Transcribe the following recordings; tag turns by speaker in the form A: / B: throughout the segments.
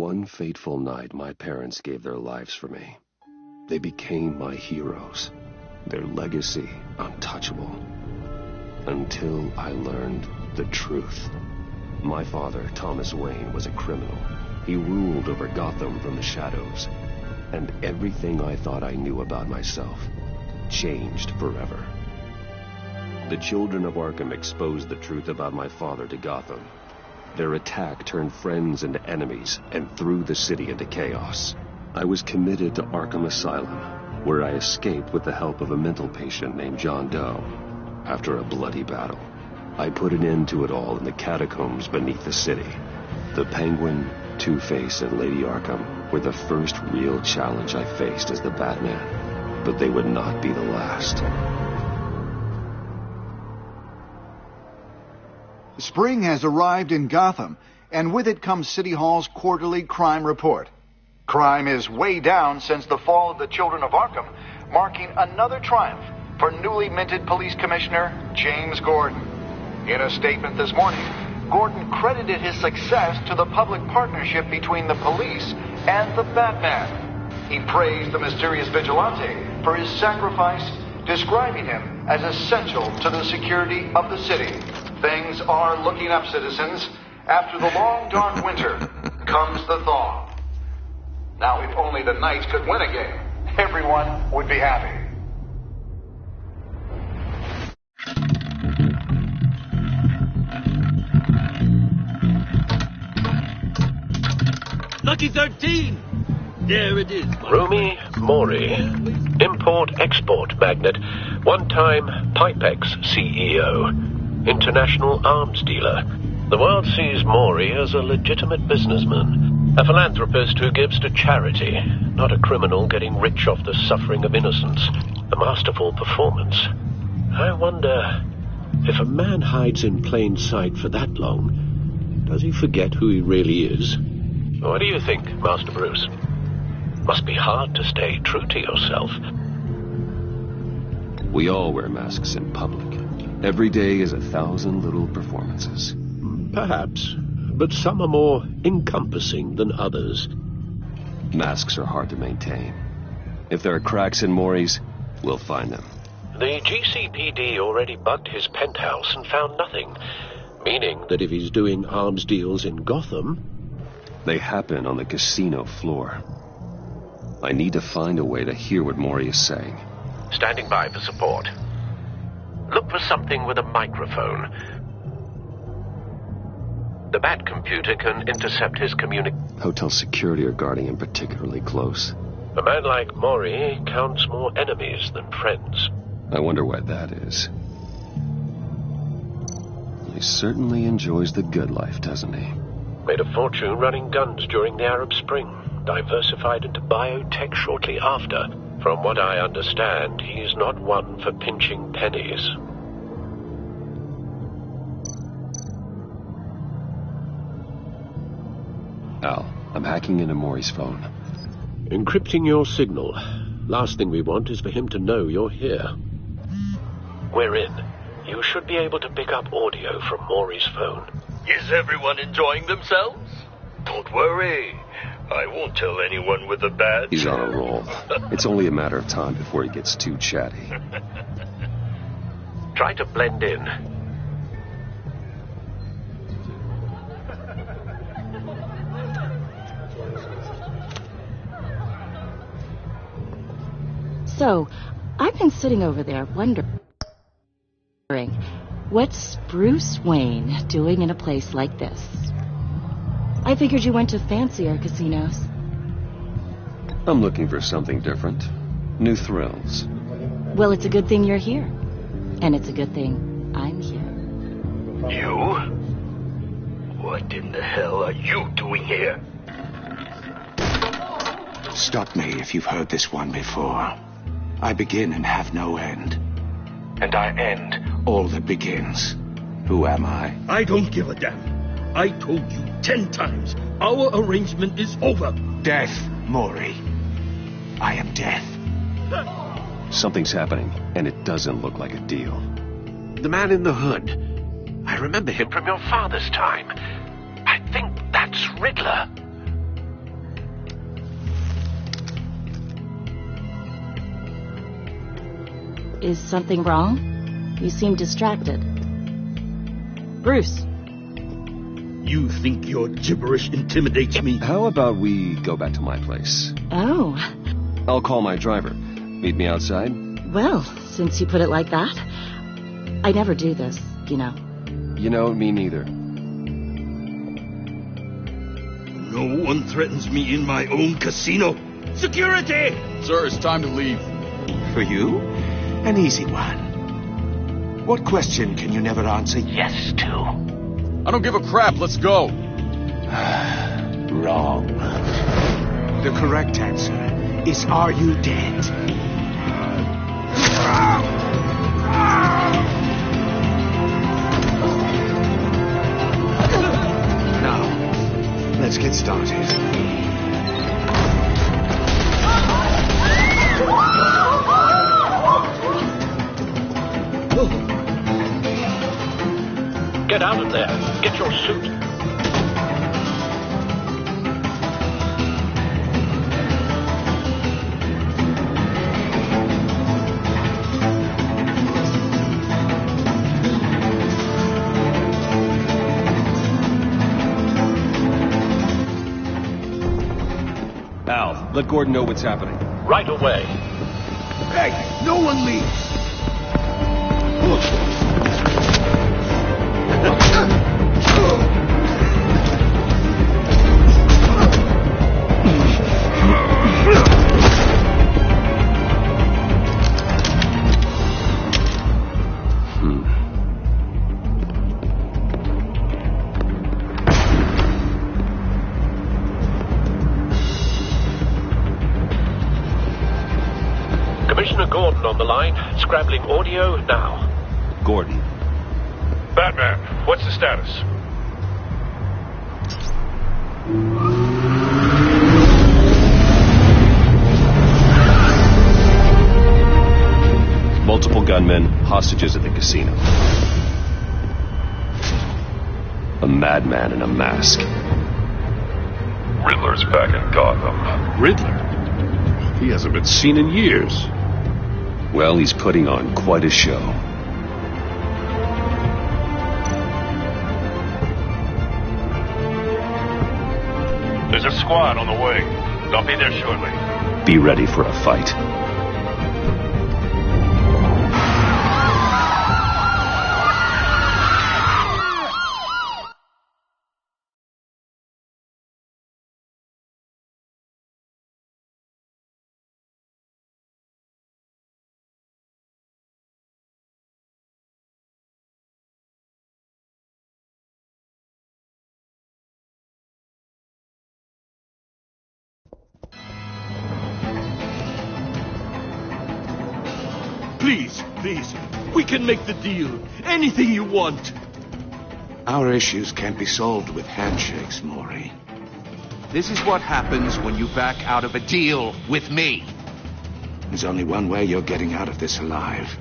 A: one fateful night, my parents gave their lives for me. They became my heroes, their legacy untouchable. Until I learned the truth. My father, Thomas Wayne, was a criminal. He ruled over Gotham from the shadows. And everything I thought I knew about myself changed forever. The children of Arkham exposed the truth about my father to Gotham. Their attack turned friends into enemies and threw the city into chaos. I was committed to Arkham Asylum, where I escaped with the help of a mental patient named John Doe. After a bloody battle, I put an end to it all in the catacombs beneath the city. The Penguin, Two-Face, and Lady Arkham were the first real challenge I faced as the Batman, but they would not be the last.
B: Spring has arrived in Gotham, and with it comes City Hall's quarterly crime report. Crime is way down since the fall of the Children of Arkham, marking another triumph for newly minted Police Commissioner James Gordon. In a statement this morning, Gordon credited his success to the public partnership between the police and the Batman. He praised the mysterious vigilante for his sacrifice, describing him as essential to the security of the city. Things are looking up, citizens. After the long, dark winter comes the thaw. Now, if only the Knights could win a game, everyone would be happy.
C: Lucky 13! There it is.
D: Rumi Mori, import-export magnate, one-time Pipex CEO, international arms dealer. The world sees Mori as a legitimate businessman, a philanthropist who gives to charity, not a criminal getting rich off the suffering of innocence. A masterful performance. I wonder, if a man hides in plain sight for that long, does he forget who he really is? What do you think, Master Bruce? Must be hard to stay true to yourself.
A: We all wear masks in public. Every day is 1,000 little performances.
D: Perhaps, but some are more encompassing than others.
A: Masks are hard to maintain. If there are cracks in Mori's, we'll find them.
D: The GCPD already bugged his penthouse and found nothing, meaning that if he's doing arms deals in Gotham...
A: They happen on the casino floor. I need to find a way to hear what Mori is saying.
D: Standing by for support. Look for something with a microphone. The Bat computer can intercept his
A: Hotel security are guarding him particularly close.
D: A man like Mori counts more enemies than friends.
A: I wonder why that is. He certainly enjoys the good life, doesn't he?
D: Made a fortune running guns during the Arab Spring. Diversified into biotech shortly after. From what I understand, he's not one for pinching pennies.
A: Al, I'm hacking into Mori's phone.
D: Encrypting your signal. Last thing we want is for him to know you're here. We're in. You should be able to pick up audio from Mori's phone.
C: Is everyone enjoying themselves? Don't worry. I won't tell anyone with a badge.
A: He's on a roll. It's only a matter of time before he gets too chatty.
D: Try to blend in.
E: So, I've been sitting over there wondering, what's Bruce Wayne doing in a place like this? I figured you went to fancier casinos.
A: I'm looking for something different. New thrills.
E: Well, it's a good thing you're here. And it's a good thing I'm here.
C: You? What in the hell are you doing here?
B: Stop me if you've heard this one before. I begin and have no end. And I end all that begins. Who am I?
C: I don't give a damn. I told you 10 times. Our arrangement is over.
B: Death, Mori. I am death.
A: Something's happening, and it doesn't look like a deal.
D: The man in the hood. I remember him from your father's time. I think that's Riddler.
E: Is something wrong? You seem distracted. Bruce.
F: You think your gibberish intimidates me?
A: How about we go back to my place?
E: Oh.
A: I'll call my driver. Meet me outside?
E: Well, since you put it like that, I never do this, you know.
A: You know, me neither.
F: No one threatens me in my own casino. Security!
G: Sir, it's time to leave.
H: For you? An easy one. What question can you never answer yes to?
G: I don't give a crap. Let's go.
H: Wrong. The correct answer is, are you dead? Now, let's get started.
D: Get out of there. Get your suit.
A: Al, let Gordon know what's happening.
D: Right away.
H: Hey, no one leaves!
D: Commissioner Gordon on the line, scrabbling audio now.
A: Gordon.
C: Batman, what's the status?
A: Multiple gunmen, hostages at the casino. A madman in a mask.
C: Riddler's back in Gotham.
A: Riddler? He hasn't been seen in years. Well, he's putting on quite a show.
C: There's a squad on the way. They'll be there shortly.
A: Be ready for a fight.
F: Please, we can make the deal. Anything you want.
H: Our issues can't be solved with handshakes, Maury.
I: This is what happens when you back out of a deal with me.
H: There's only one way you're getting out of this alive.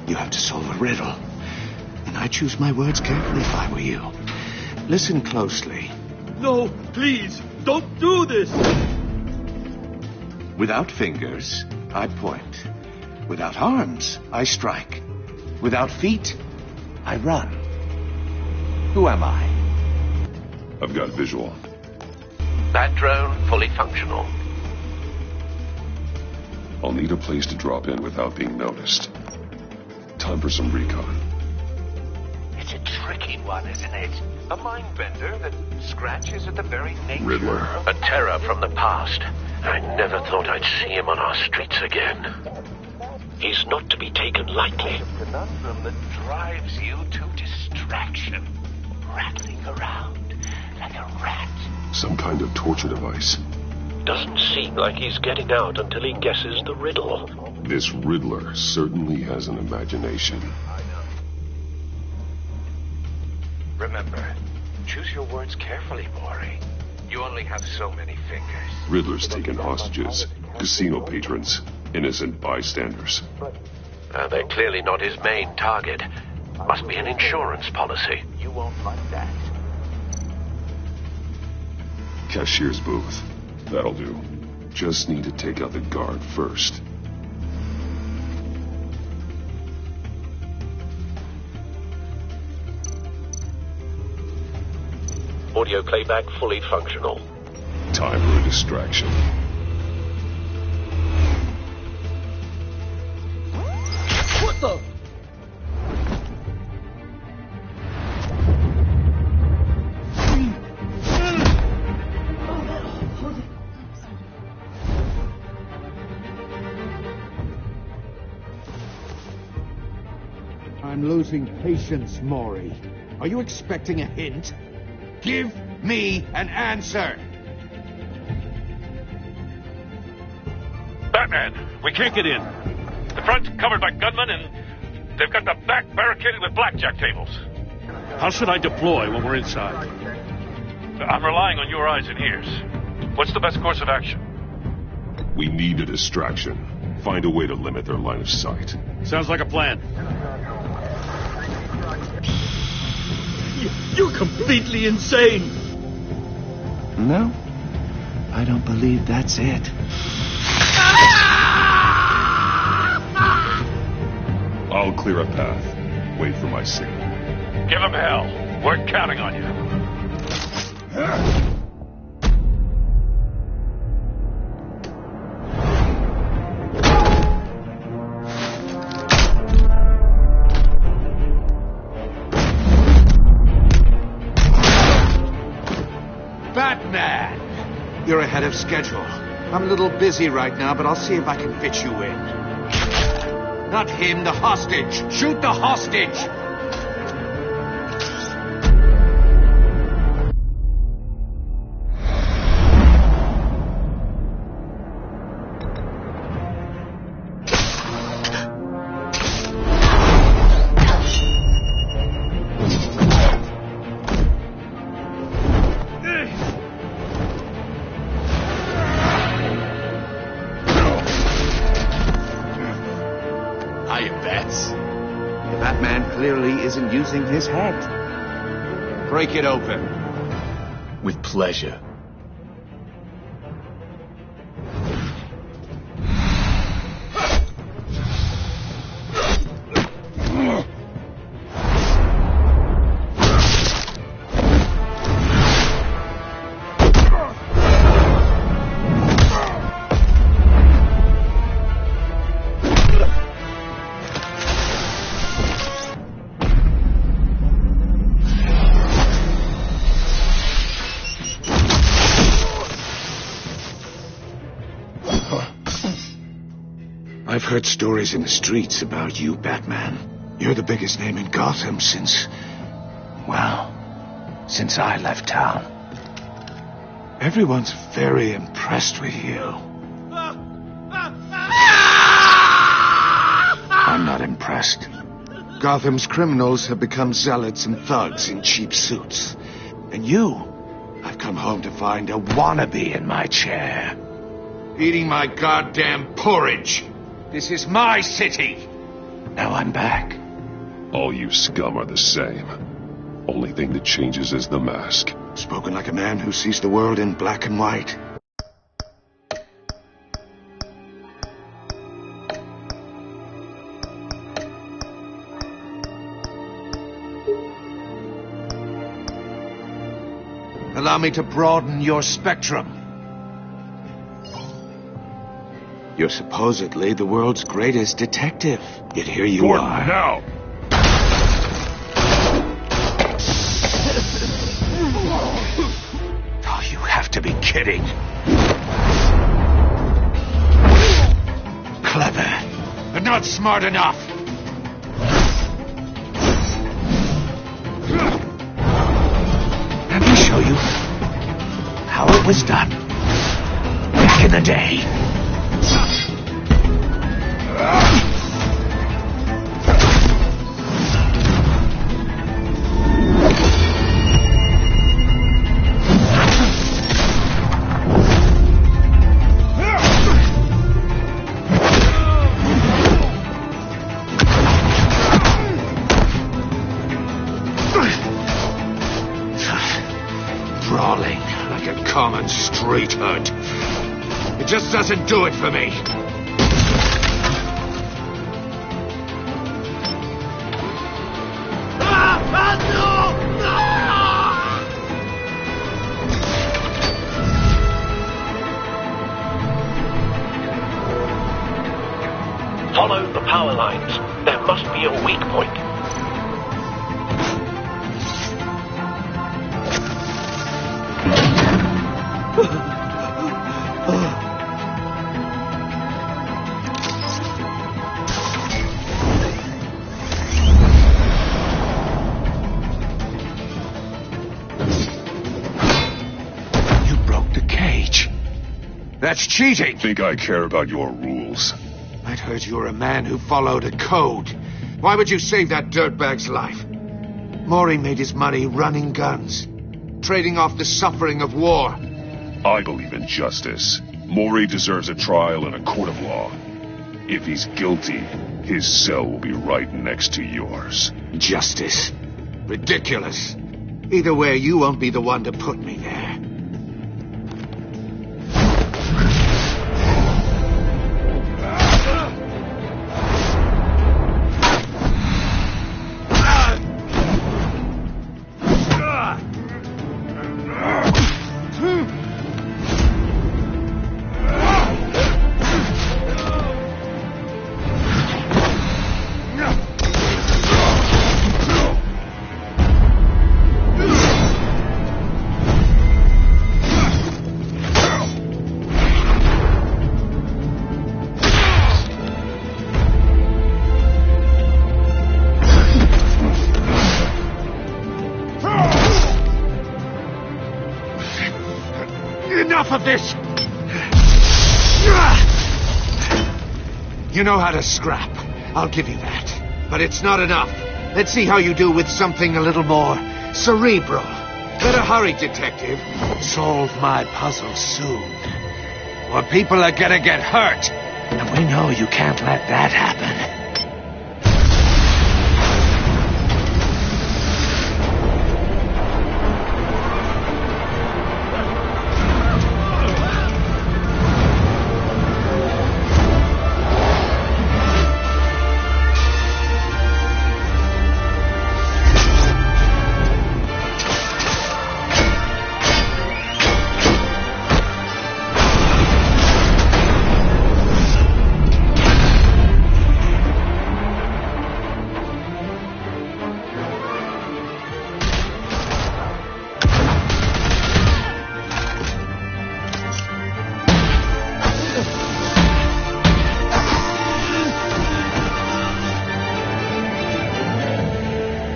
H: You have to solve a riddle. And I choose my words carefully if I were you. Listen closely.
F: No, please, don't do this.
H: Without fingers, I point. Without arms, I strike. Without feet, I run. Who am I?
A: I've got visual.
D: That drone fully functional.
A: I'll need a place to drop in without being noticed. Time for some recon.
I: It's a tricky one, isn't it? A mind bender that scratches at the very nature.
A: Riddler.
D: A terror from the past. I never thought I'd see him on our streets again. He's not to be taken lightly.
I: A conundrum that drives you to distraction. Rattling around like a rat.
A: Some kind of torture device.
D: Doesn't seem like he's getting out until he guesses the riddle.
A: This Riddler certainly has an imagination.
I: Remember, choose your words carefully, Maury. You only have so many fingers.
A: Riddler's taken hostages, casino patrons, innocent bystanders.
D: They're clearly not his main target. Must be an insurance policy.
I: You won't like that.
A: Cashier's booth. That'll do. Just need to take out the guard first.
D: Audio playback fully functional.
A: Time for a distraction.
G: What the?
H: I'm losing patience, Maury. Are you expecting a hint? Give me an answer!
J: Batman, we can't get in. The front's covered by gunmen, and they've got the back barricaded with blackjack tables.
F: How should I deploy when we're inside?
J: I'm relying on your eyes and ears. What's the best course of action?
A: We need a distraction. Find a way to limit their line of sight.
F: Sounds like a plan. You're completely insane!
H: No, I don't believe that's it.
A: I'll clear a path. Wait for my signal.
J: Give them hell. We're counting on you.
H: Batman! You're ahead of schedule. I'm a little busy right now, but I'll see if I can fit you in. Not him, the hostage! Shoot the hostage! Isn't using his head. Break it open.
F: With pleasure.
H: I've heard stories in the streets about you, Batman. You're the biggest name in Gotham since I left town. Everyone's very impressed with you. I'm not impressed. Gotham's criminals have become zealots and thugs in cheap suits. And I've come home to find a wannabe in my chair. Eating my goddamn porridge. This is my city. Now I'm back.
A: All you scum are the same. Only thing that changes is the mask.
H: Spoken like a man who sees the world in black and white. Allow me to broaden your spectrum. You're supposedly the world's greatest detective. Yet here you
A: Gordon,
H: are.
A: now!
H: Oh, you have to be kidding. Clever, but not smart enough. Let me show you how it was done back in the day. Brawling like a common street hood. It just doesn't do it for me.
D: power lines. There must be a weak point.
H: That's cheating!
A: Think I care about your rules?
H: I'd heard you were a man who followed a code. Why would you save that dirtbag's life? Maury made his money running guns, trading off the suffering of war.
A: I believe in justice. Maury deserves a trial in a court of law. If he's guilty, his cell will be right next to yours.
H: Justice? Ridiculous. Either way, you won't be the one to put me there. Enough of this! You know how to scrap. I'll give you that. But it's not enough. Let's see how you do with something a little more cerebral. Better hurry, detective. Solve my puzzle soon. Or people are gonna get hurt. And we know you can't let that happen.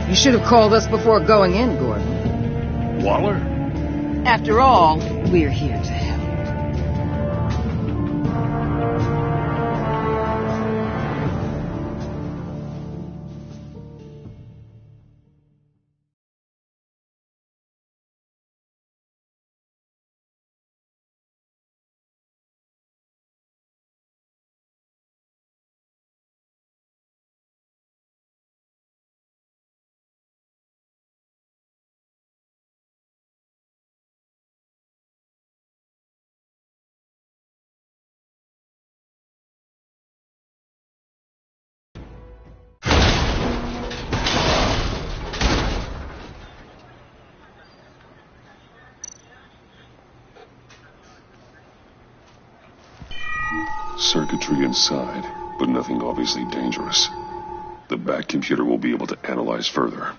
K: You should have called us before going in, Gordon.
F: Waller?
K: After all, we're here to help.
A: Circuitry inside, but nothing obviously dangerous. The back computer will be able to analyze further.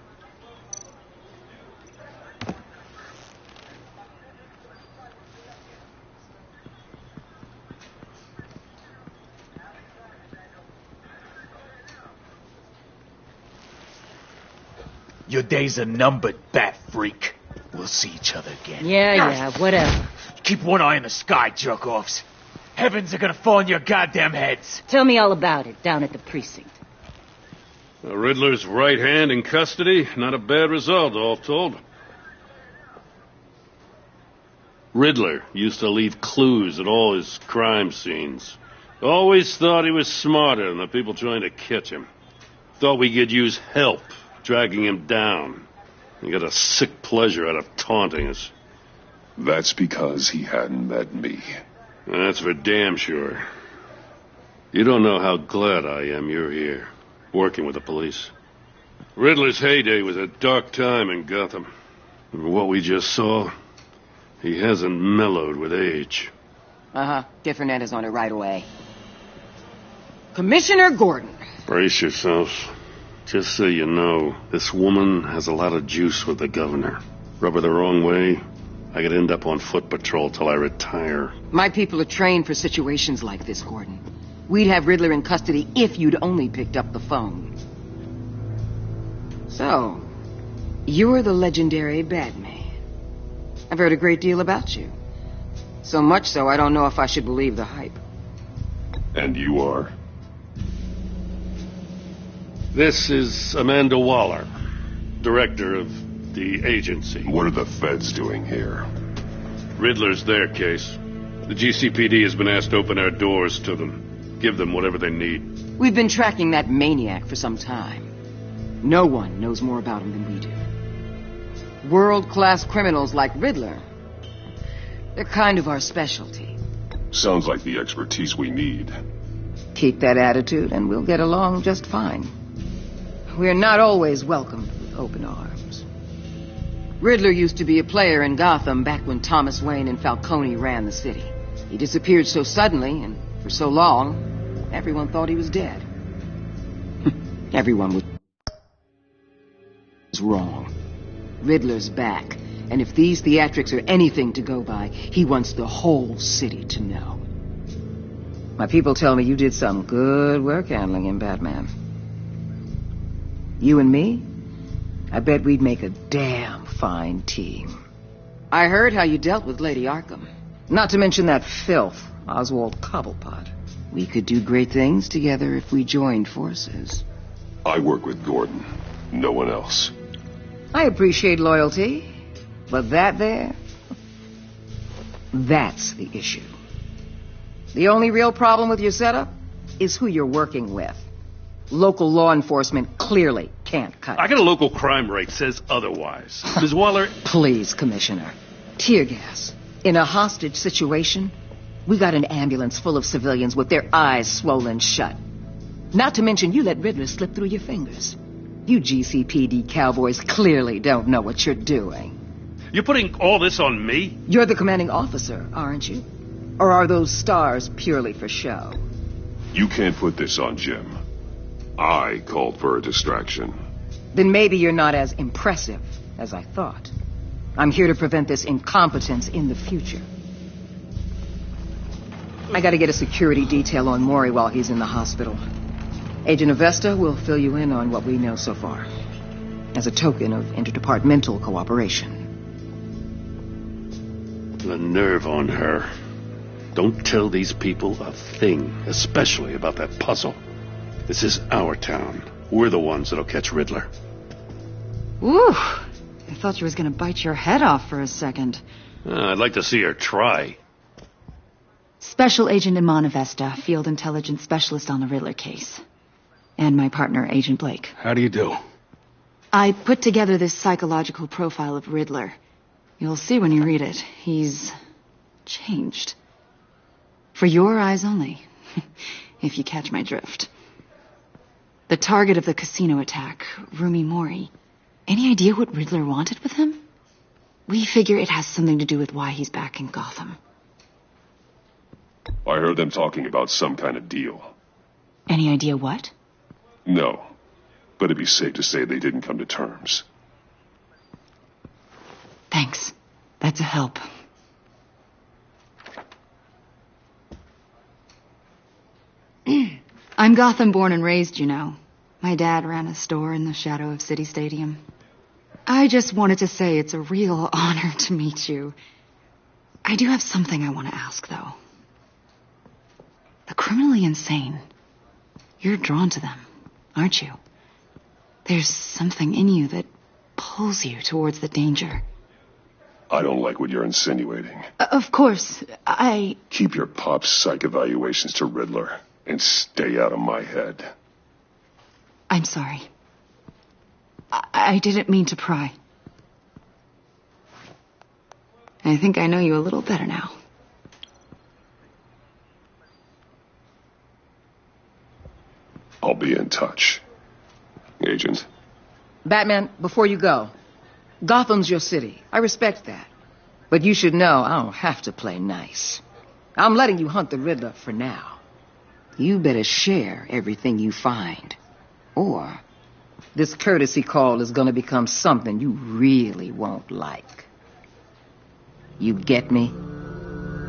I: Your days are numbered, bat freak. We'll see each other again.
E: Yeah, whatever.
I: Keep one eye in the sky, jerk-offs. Heavens are gonna fall on your goddamn heads.
E: Tell me all about it down at the precinct.
J: Riddler's right hand in custody. Not a bad result, all told. Riddler used to leave clues at all his crime scenes. Always thought he was smarter than the people trying to catch him. Thought we could use help dragging him down. He got a sick pleasure out of taunting us.
A: That's because he hadn't met me.
J: That's for damn sure. You don't know how glad I am you're here, working with the police. Riddler's heyday was a dark time in Gotham. And what we just saw, he hasn't mellowed with age.
K: Different end is on it right away. Commissioner Gordon.
J: Brace yourselves. Just so you know, this woman has a lot of juice with the governor. Rub her the wrong way, I could end up on foot patrol till I retire.
K: My people are trained for situations like this, Gordon. We'd have Riddler in custody if you'd only picked up the phone. So, you're the legendary Batman. I've heard a great deal about you. So much so, I don't know if I should believe the hype.
A: And you are?
J: This is Amanda Waller, director of the agency.
A: What are the feds doing here?
J: Riddler's their case. The GCPD has been asked to open our doors to them. Give them whatever they need.
K: We've been tracking that maniac for some time. No one knows more about him than we do. World-class criminals like Riddler. They're kind of our specialty.
A: Sounds like the expertise we need.
K: Keep that attitude and we'll get along just fine. We're not always welcomed with open arms. Riddler used to be a player in Gotham back when Thomas Wayne and Falcone ran the city. He disappeared so suddenly and for so long, everyone thought he was dead. Everyone was wrong. Riddler's back, and if these theatrics are anything to go by, he wants the whole city to know. My people tell me you did some good work handling him, Batman. You and me? I bet we'd make a damn fine team. I heard how you dealt with Lady Arkham. Not to mention that filth, Oswald Cobblepot. We could do great things together if we joined forces.
A: I work with Gordon. No one else.
K: I appreciate loyalty, but that there, that's the issue. The only real problem with your setup is who you're working with. Local law enforcement clearly can't cut it.
J: I got a local crime rate says otherwise. Ms. Waller...
K: Please, Commissioner. Tear gas. In a hostage situation, we got an ambulance full of civilians with their eyes swollen shut. Not to mention you let Riddler slip through your fingers. You GCPD cowboys clearly don't know what you're doing.
J: You're putting all this on me?
K: You're the commanding officer, aren't you? Or are those stars purely for show?
A: You can't put this on Jim. I called for a distraction.
K: Then maybe you're not as impressive as I thought. I'm here to prevent this incompetence in the future. I gotta get a security detail on Maury while he's in the hospital. Agent Avesta will fill you in on what we know so far, as a token of interdepartmental cooperation.
J: The nerve on her. Don't tell these people a thing, especially about that puzzle. This is our town. We're the ones that'll catch Riddler.
E: Ooh, I thought you was gonna bite your head off for a second.
J: I'd like to see her try.
E: Special Agent Iman Avesta, Field Intelligence Specialist on the Riddler case. And my partner, Agent Blake.
H: How do you do?
E: I put together this psychological profile of Riddler. You'll see when you read it. He's changed. For your eyes only, if you catch my drift. The target of the casino attack, Rumi Mori. Any idea what Riddler wanted with him? We figure it has something to do with why he's back in Gotham.
A: I heard them talking about some kind of deal.
E: Any idea what?
A: No, but it'd be safe to say they didn't come to terms.
E: Thanks. That's a help. I'm Gotham born and raised, you know. My dad ran a store in the shadow of City Stadium. I just wanted to say it's a real honor to meet you. I do have something I want to ask, though. The criminally insane. You're drawn to them, aren't you? There's something in you that pulls you towards the danger.
A: I don't like what you're insinuating.
E: Of course,
A: Keep your pop psych evaluations to Riddler and stay out of my head.
E: I'm sorry. I didn't mean to pry. I think I know you a little better now.
A: I'll be in touch. Agent?
K: Batman, before you go, Gotham's your city. I respect that. But you should know I don't have to play nice. I'm letting you hunt the Riddler for now. You better share everything you find. Or this courtesy call is gonna become something you really won't like. You get me?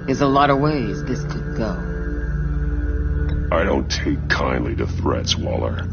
K: There's a lot of ways this could go.
A: I don't take kindly to threats, Waller.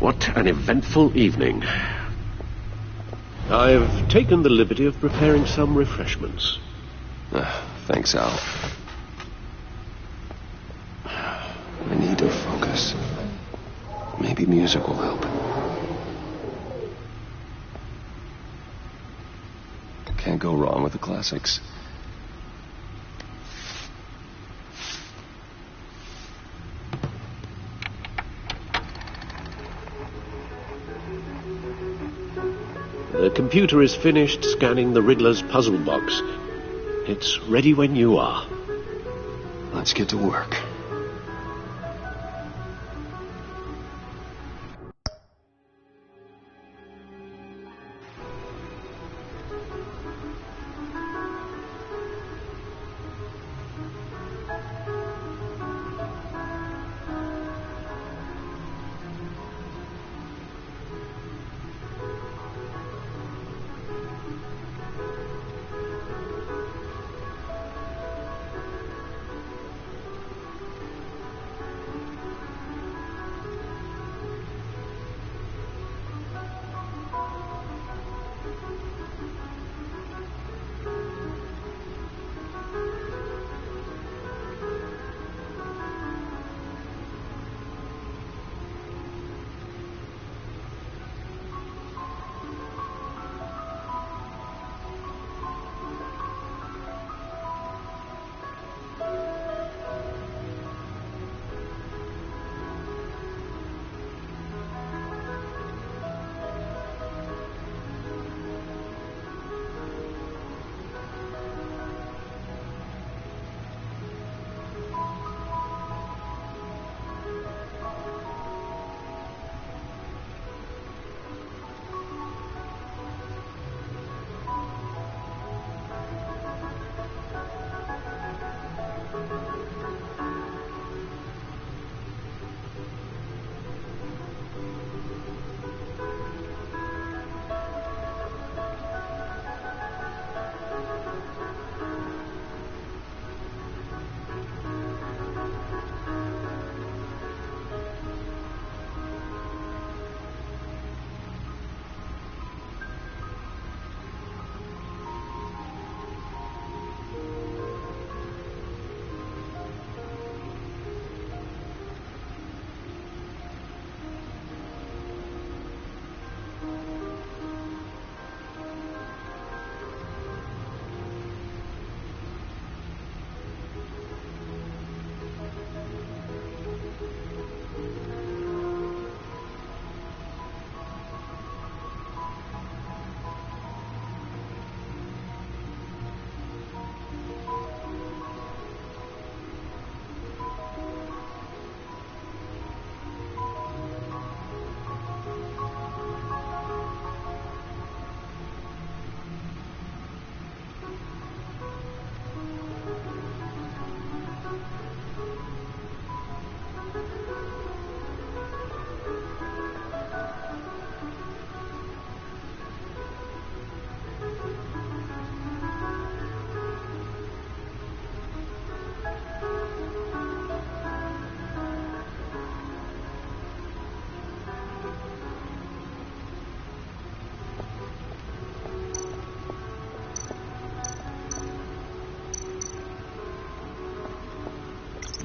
D: What an eventful evening. I've taken the liberty of preparing some refreshments.
A: Thanks, Al. I need to focus. Maybe music will help. Can't go wrong with the classics.
D: The computer is finished scanning the Riddler's puzzle box. It's ready when you are.
A: Let's get to work.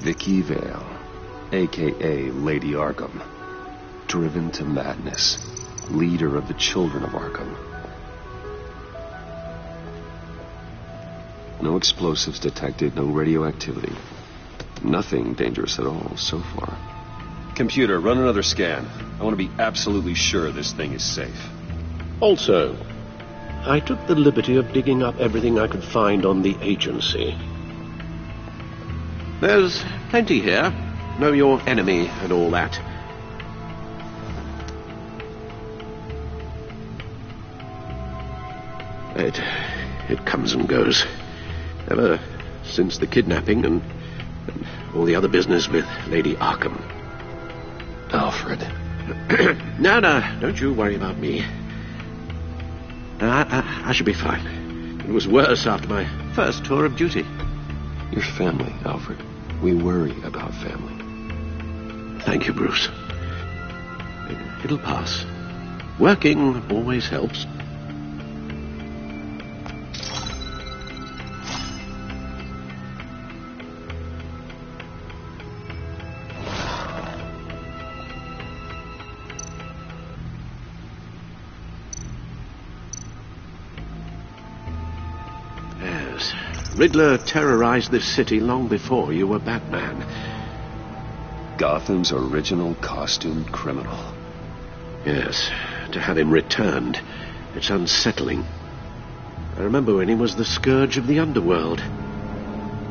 A: Vicky Vale, a.k.a. Lady Arkham. Driven to madness. Leader of the Children of Arkham. No explosives detected, no radioactivity. Nothing dangerous at all so far. Computer, run another scan. I want to be absolutely sure this thing is safe.
D: Also, I took the liberty of digging up everything I could find on the agency. There's plenty here. Know your enemy and all that. It comes and goes. Ever since the kidnapping and all the other business with Lady Arkham.
A: Alfred.
D: No, don't you worry about me. I should be fine. It was worse after my first tour of duty.
A: Your family, Alfred. We worry about family.
D: Thank you, Bruce. It'll pass. Working always helps. Riddler terrorized this city long before you were Batman.
A: Gotham's original costumed criminal.
D: Yes, to have him returned, it's unsettling. I remember when he was the scourge of the underworld.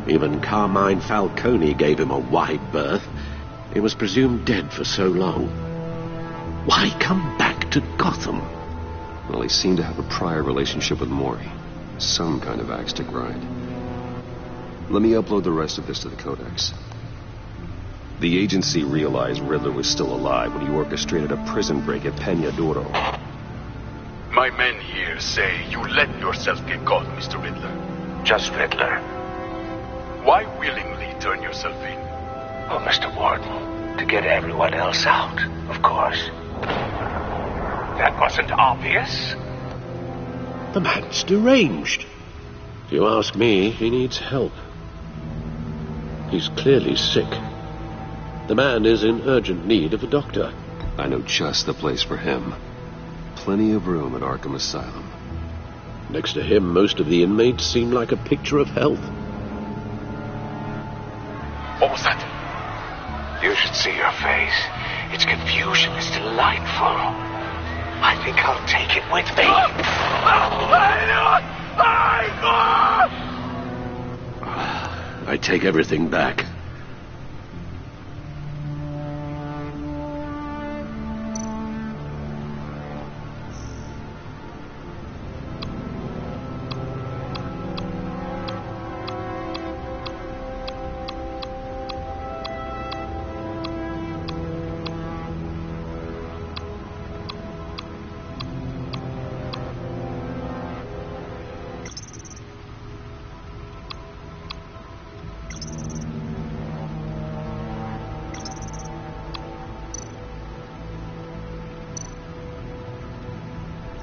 D: Even Carmine Falcone gave him a wide berth. He was presumed dead for so long. Why come back to Gotham?
A: Well, he seemed to have a prior relationship with Mori. Some kind of axe to grind. Let me upload the rest of this to the Codex. The agency realized Riddler was still alive when he orchestrated a prison break at Peña Duro.
L: My men here say you let yourself get caught, Mr. Riddler.
I: Just Riddler.
L: Why willingly turn yourself in?
I: Oh, Mr. Warden, to get everyone else out, of course. That wasn't obvious.
D: The man's deranged. If you ask me, he needs help. He's clearly sick. The man is in urgent need of a doctor.
A: I know just the place for him. Plenty of room at Arkham Asylum.
D: Next to him, most of the inmates seem like a picture of health.
L: What was that?
I: You should see your face. Its confusion is delightful. I think I'll take it with me.
D: I take everything back.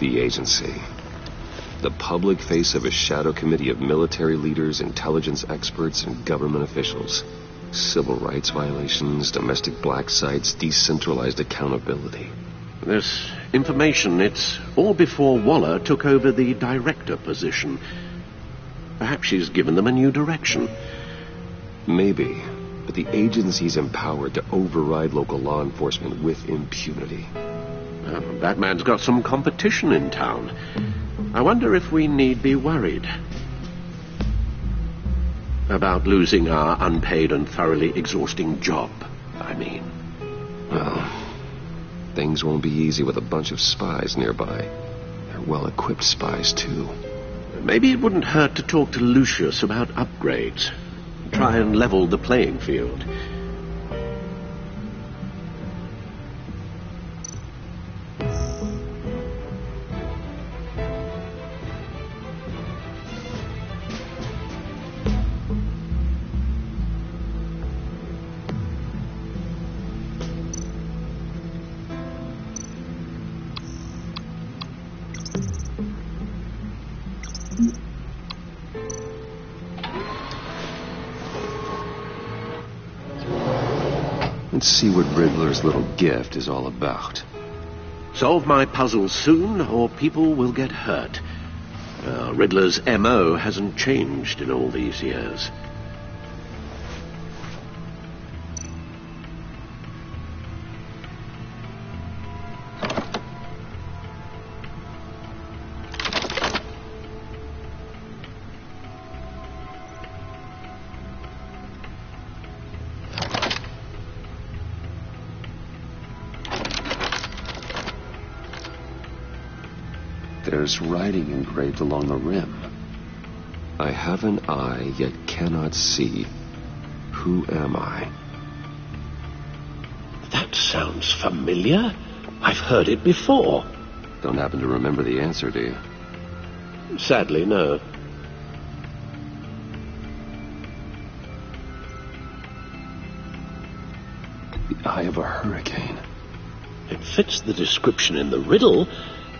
A: The agency. The public face of a shadow committee of military leaders, intelligence experts, and government officials. Civil rights violations, domestic black sites, decentralized accountability.
D: This information, it's all before Waller took over the director position. Perhaps she's given them a new direction.
A: Maybe, but the agency's empowered to override local law enforcement with impunity.
D: Batman's got some competition in town. I wonder if we need be worried about losing our unpaid and thoroughly exhausting job, I mean.
A: Well, things won't be easy with a bunch of spies nearby. They're well-equipped spies, too.
D: Maybe it wouldn't hurt to talk to Lucius about upgrades. Try and level the playing field.
A: Let's see what Riddler's little gift is all about.
D: Solve my puzzle soon, or people will get hurt. Riddler's M.O. hasn't changed in all these years.
A: There's writing engraved along the rim. I have an eye, yet cannot see. Who am I?
D: That sounds familiar. I've heard it before.
A: Don't happen to remember the answer, do you?
D: Sadly, no.
A: The eye of a hurricane.
D: It fits the description in the riddle,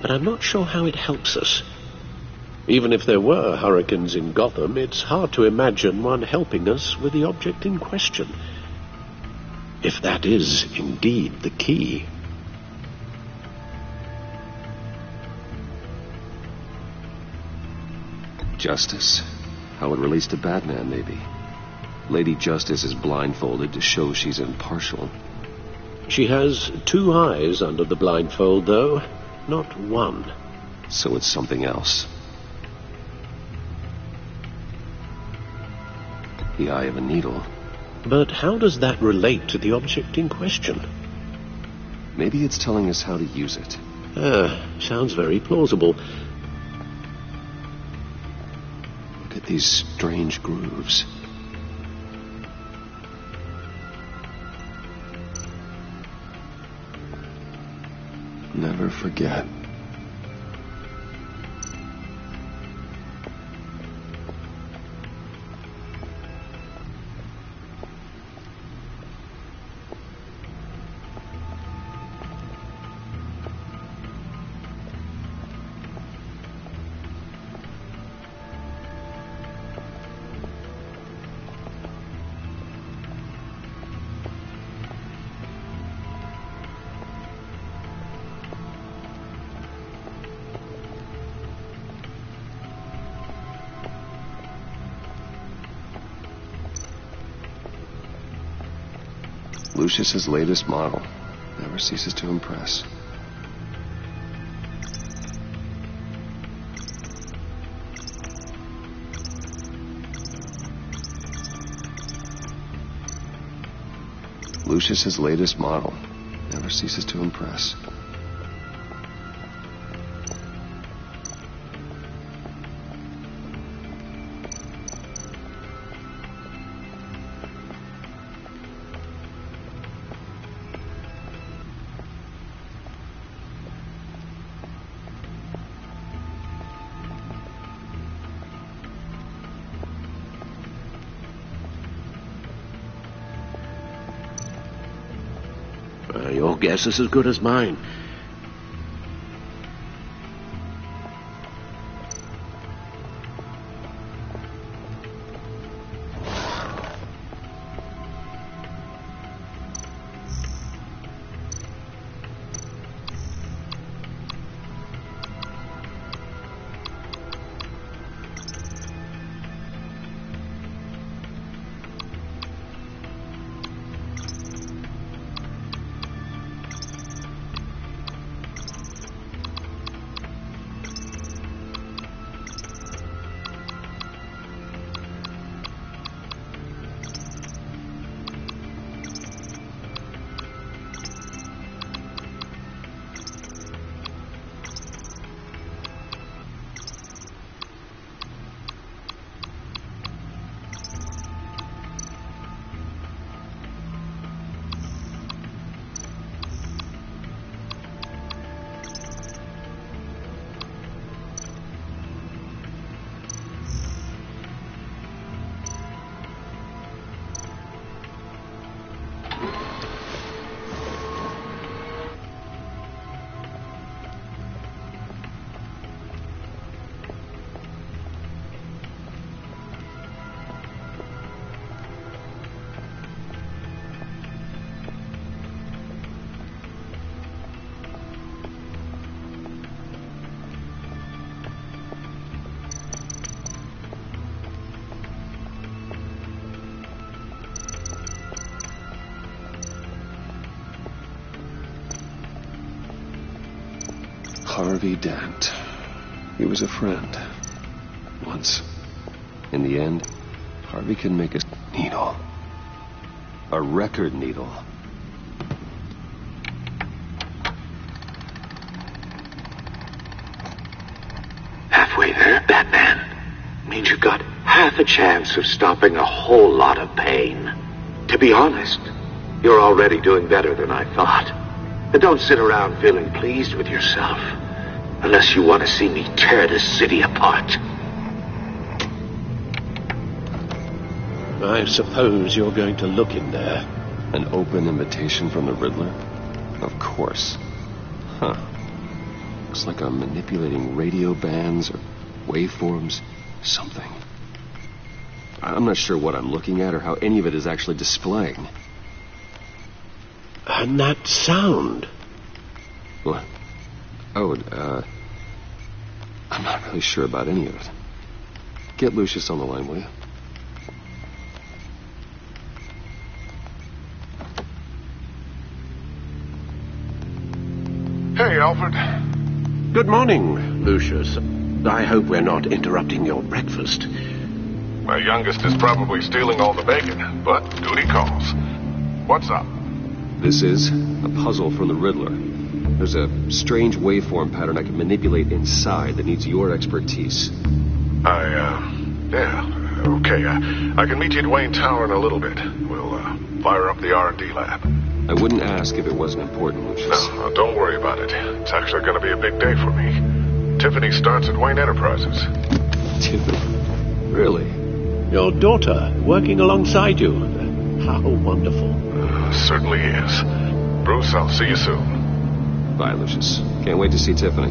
D: but I'm not sure how it helps us. Even if there were hurricanes in Gotham, it's hard to imagine one helping us with the object in question. If that is indeed the key.
A: Justice? How it relates to Batman, maybe. Lady Justice is blindfolded to show she's impartial.
D: She has 2 eyes under the blindfold, though. Not 1.
A: So it's something else. The eye of a needle.
D: But how does that relate to the object in question?
A: Maybe it's telling us how to use it.
D: Sounds very plausible.
A: Look at these strange grooves. Never forget. Lucius's latest model. Never ceases to impress. Lucius's latest model. Never ceases to impress.
D: Your guess is as good as mine.
A: Harvey Dent. He was a friend. Once. In the end, Harvey could make a needle. A record needle.
I: Halfway there, Batman. Means you got half a chance of stopping a whole lot of pain. To be honest, you're already doing better than I thought. And don't sit around feeling pleased with yourself. Unless you want to see me tear this city apart.
D: I suppose you're going to look in there.
A: An open invitation from the Riddler? Of course. Huh. Looks like I'm manipulating radio bands or waveforms. Something. I'm not sure what I'm looking at or how any of it is actually displaying.
D: And that sound.
A: What? Oh, I'm not really sure about any of it. Get Lucius on the line, will you?
M: Hey, Alfred.
D: Good morning, Lucius. I hope we're not interrupting your breakfast.
M: My youngest is probably stealing all the bacon, but duty calls. What's up?
A: This is a puzzle from the Riddler. There's a strange waveform pattern I can manipulate inside that needs your expertise.
M: Yeah, okay. I can meet you at Wayne Tower in a little bit. We'll, fire up the R&D lab.
A: I wouldn't ask if it wasn't important, Lucius.
M: No, don't worry about it. It's actually going to be a big day for me. Tiffany starts at Wayne Enterprises.
A: Tiffany? Really?
D: Your daughter, working alongside you. How wonderful.
M: Certainly is. Bruce, I'll see you soon.
A: Bye, Lucius. Can't wait to see Tiffany.